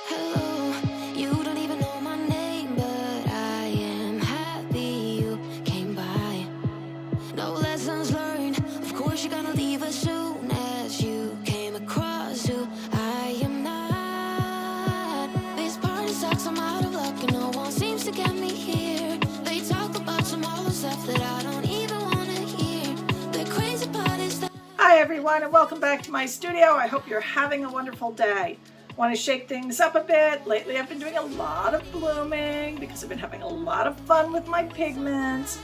Hello, you don't even know my name, but I am happy you came by. No lessons learned, of course you're gonna leave as soon as you came across who I am not. This party sucks, I'm out of luck, and no one seems to get me here. They talk about some all the stuff that I don't even wanna hear. The crazy part is that. Hi everyone, and welcome back to my studio. I hope you're having a wonderful day. Want to shake things up a bit. Lately I've been doing a lot of blooming because I've been having a lot of fun with my pigments,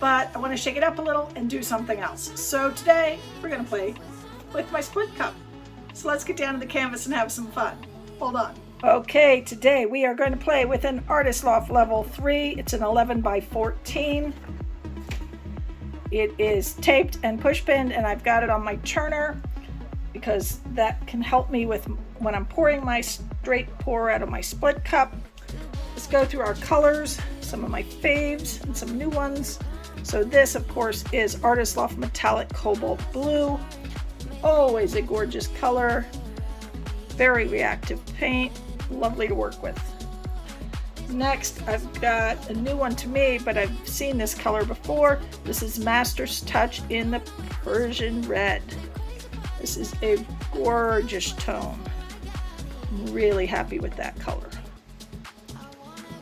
but I want to shake it up a little and do something else. So today we're going to play with my split cup. So let's get down to the canvas and have some fun. Hold on. Okay, today we are going to play with an Artist Loft level 3. It's an 11 by 14. It is taped and push pinned, and I've got it on my turner because that can help me with when I'm pouring my straight pour out of my split cup. Let's go through our colors, some of my faves and some new ones. So this, of course, is Artist Loft Metallic Cobalt Blue. Always a gorgeous color. Very reactive paint. Lovely to work with. Next, I've got a new one to me, but I've seen this color before. This is Master's Touch in the Persian Red. This is a gorgeous tone. I'm really happy with that color.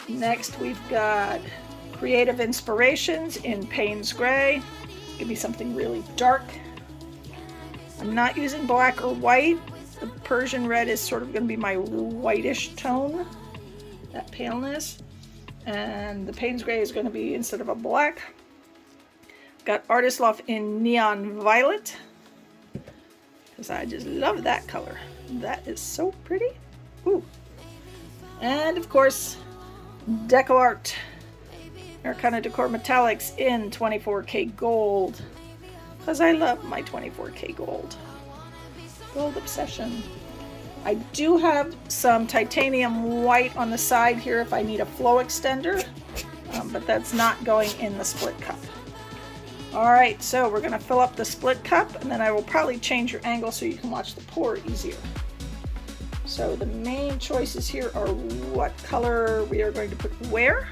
Next, we've got Creative Inspirations in Paynes Gray. Give me something really dark. I'm not using black or white. The Persian Red is sort of going to be my whitish tone, that paleness. And the Paynes Gray is going to be, instead of a black, got Artist Loft in Neon Violet, because I just love that color. That is so pretty. Ooh. And of course, Deco Art, Americana Decor Metallics in 24K Gold, because I love my 24K Gold. Gold obsession. I do have some titanium white on the side here if I need a flow extender, but that's not going in the split cup. Alright, so we're going to fill up the split cup, and then I will probably change your angle so you can watch the pour easier. So the main choices here are what color we are going to put where.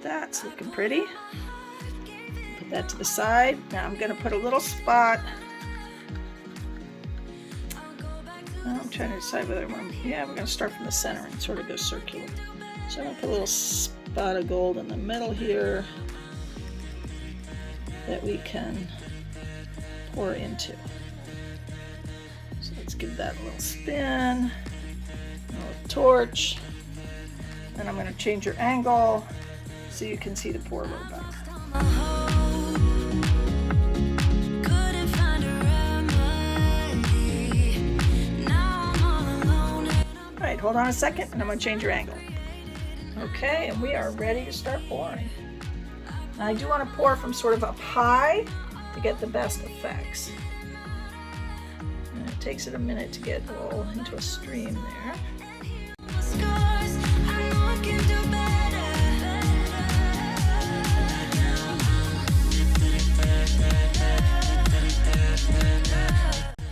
That's looking pretty. Put that to the side. Now I'm going to put a little spot. I'm trying to decide whether I want to, we're going to start from the center and sort of go circular. So I'm going to put a little spot of gold in the middle here that we can pour into. So let's give that a little spin, a little torch, and I'm going to change your angle so you can see the pour a little better. Alright, hold on a second and I'm going to change your angle. Okay, and we are ready to start pouring. Now I do want to pour from sort of up high to get the best effects. And it takes it a minute to get all into a stream there.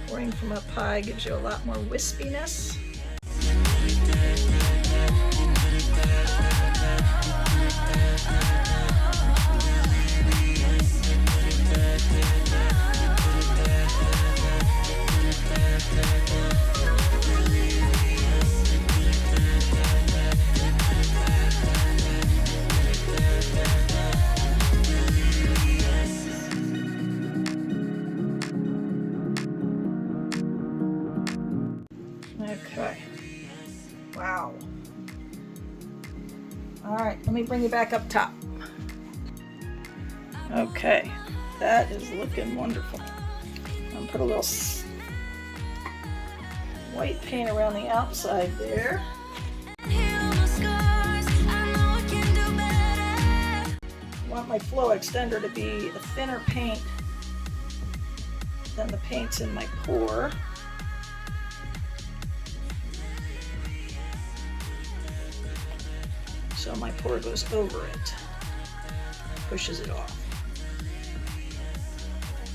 Pouring from up high gives you a lot more wispiness. All right, let me bring you back up top. Okay, that is looking wonderful. I'm gonna put a little white paint around the outside there. I want my flow extender to be a thinner paint than the paints in my pour. So my pour goes over it, pushes it off,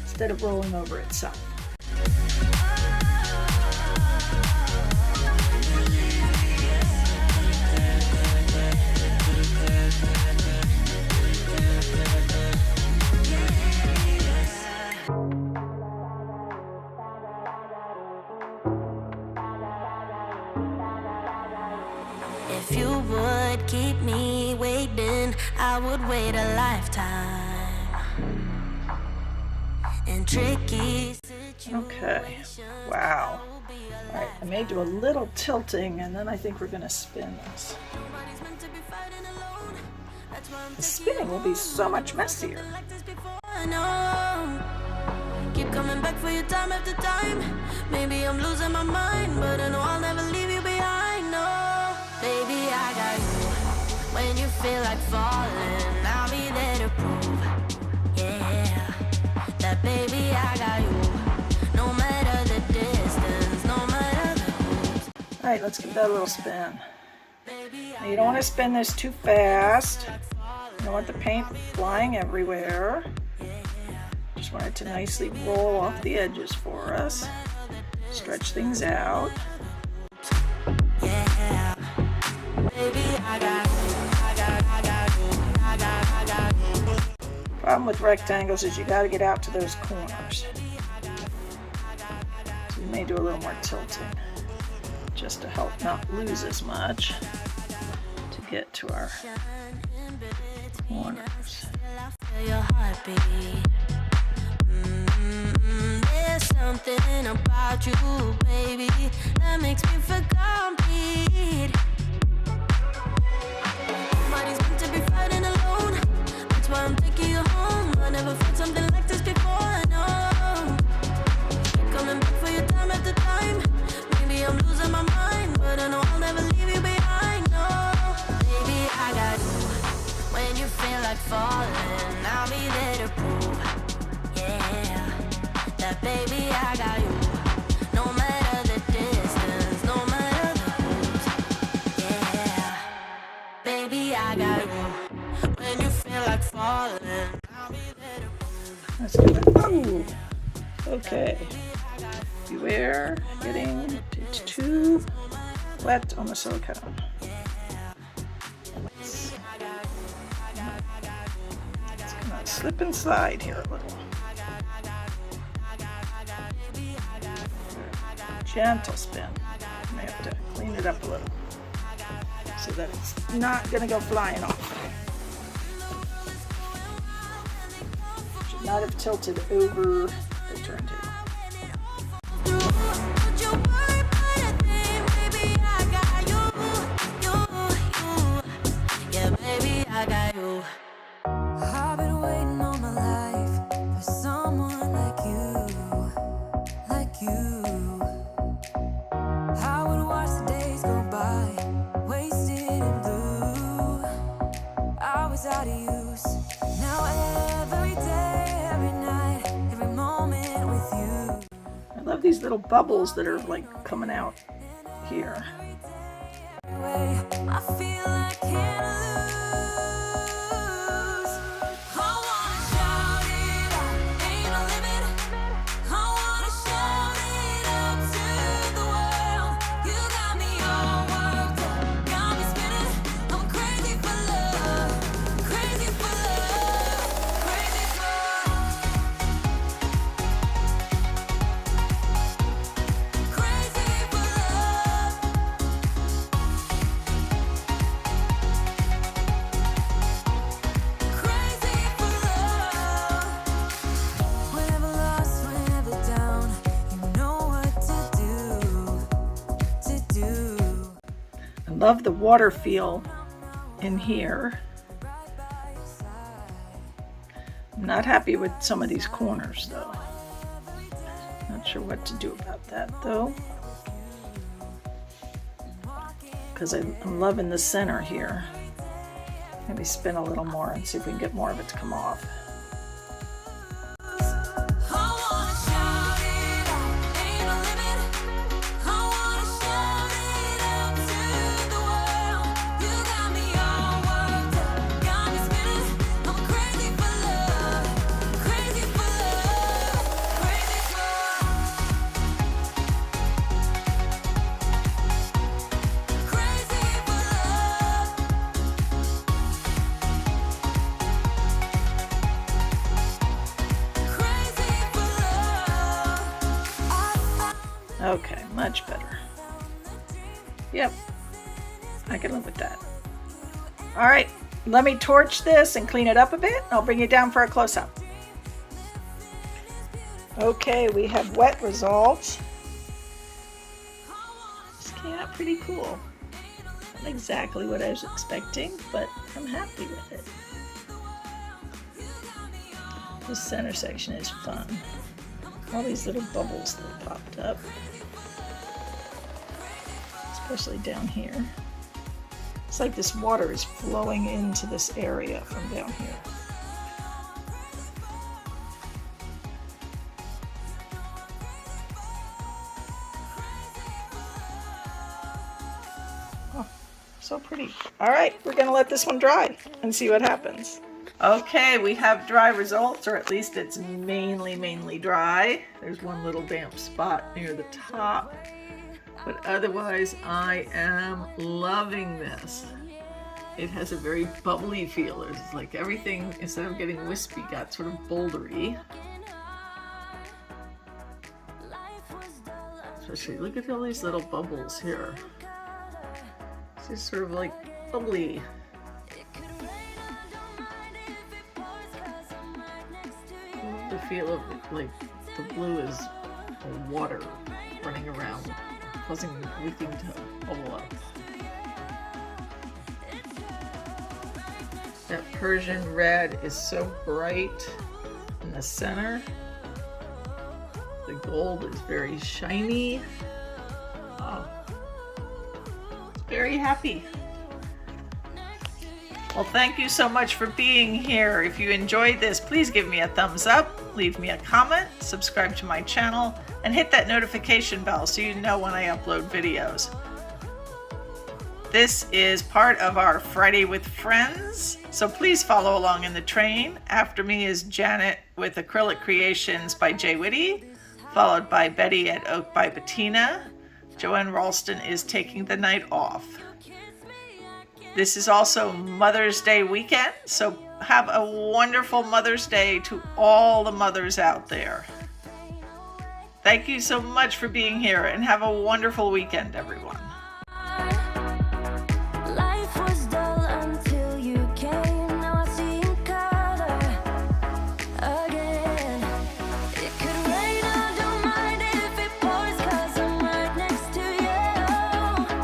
instead of rolling over itself. If you would keep me waiting, I would wait a lifetime. And tricky situations. Okay. Wow. All right, I may do a little tilting, and then I think we're going to spin this. The spinning will be so much messier. Keep coming back for you time after time. Maybe I'm losing my mind, but I know I'll never leave you behind. No, baby, I got you. When you feel like falling, I'll be there to prove, yeah, that baby, I got you. No matter the distance, no matter the moves. All right, let's give that a little spin. Now, you don't want to spin this too fast. You don't want the paint flying everywhere. Just want it to nicely roll off the edges for us. Stretch things out. Yeah, baby, I got you. Problem with rectangles is you got to get out to those corners. So you may do a little more tilting just to help not lose as much to get to our corners. Your heartbeat. There's something about you, baby, that makes me feel complete. Nobody's meant to be fighting alone. That's why I'm taking you home. I never felt something like this before. No, coming back for your time after time. Maybe I'm losing my mind, but I know I'll never leave you behind. No, baby, I got you. When you feel like falling, I'll be there to prove, yeah, that baby, I got you. No matter the distance, no matter the moves, yeah, baby, I got you. When you feel like falling, I'll be there to prove. Let's do that. Oh, okay. Beware getting it too wet on the silicone. It's gonna slip and slide here a little. Gentle spin. I may have to clean it up a little so that it's not gonna go flying off. Should not have tilted over the turntable. I've been waiting all my life for someone like you. I would watch the days go by, wasted in blue. I was out of use. Now every day, every night, every moment with you. I love these little bubbles that are like coming out here. I feel I can't lose. I wanna shout it out, ain't no limit. I wanna shout it out to the world. You got me all worked up, got me spinning. I'm crazy for love, crazy for love, crazy for love, crazy for love. Crazy for love. Whenever lost, whenever down, you know what to do. I love the water feel in here. I'm not happy with some of these corners though. Not sure what to do about that though. Because I'm loving the center here. Maybe spin a little more and see if we can get more of it to come off. Okay, much better. Yep, I can live with that. All right, let me torch this and clean it up a bit. I'll bring you down for a close-up. Okay, we have wet results. This came out pretty cool. Not exactly what I was expecting, but I'm happy with it. This center section is fun. All these little bubbles that popped up. Especially down here. It's like this water is flowing into this area from down here. Oh, so pretty. All right, we're gonna let this one dry and see what happens. Okay, we have dry results, or at least it's mainly dry. There's one little damp spot near the top. But otherwise, I am loving this. It has a very bubbly feel. It's like everything, instead of getting wispy, got sort of bouldery. Especially, look at all these little bubbles here. It's just sort of like bubbly. The feel of it, like the blue is water running around, causing everything to bubble up. That Persian red is so bright in the center. The gold is very shiny. Oh, very happy. Well, thank you so much for being here. If you enjoyed this, please give me a thumbs up, leave me a comment, subscribe to my channel, and hit that notification bell so you know when I upload videos. This is part of our Friday with Friends, so please follow along in the train. After me is Janet with Acrylic Creations by Jay Whitty, followed by Betty at Oak by Bettina. Joanne Ralstin is taking the night off. This is also Mother's Day weekend, so have a wonderful Mother's Day to all the mothers out there. Thank you so much for being here, and have a wonderful weekend, everyone.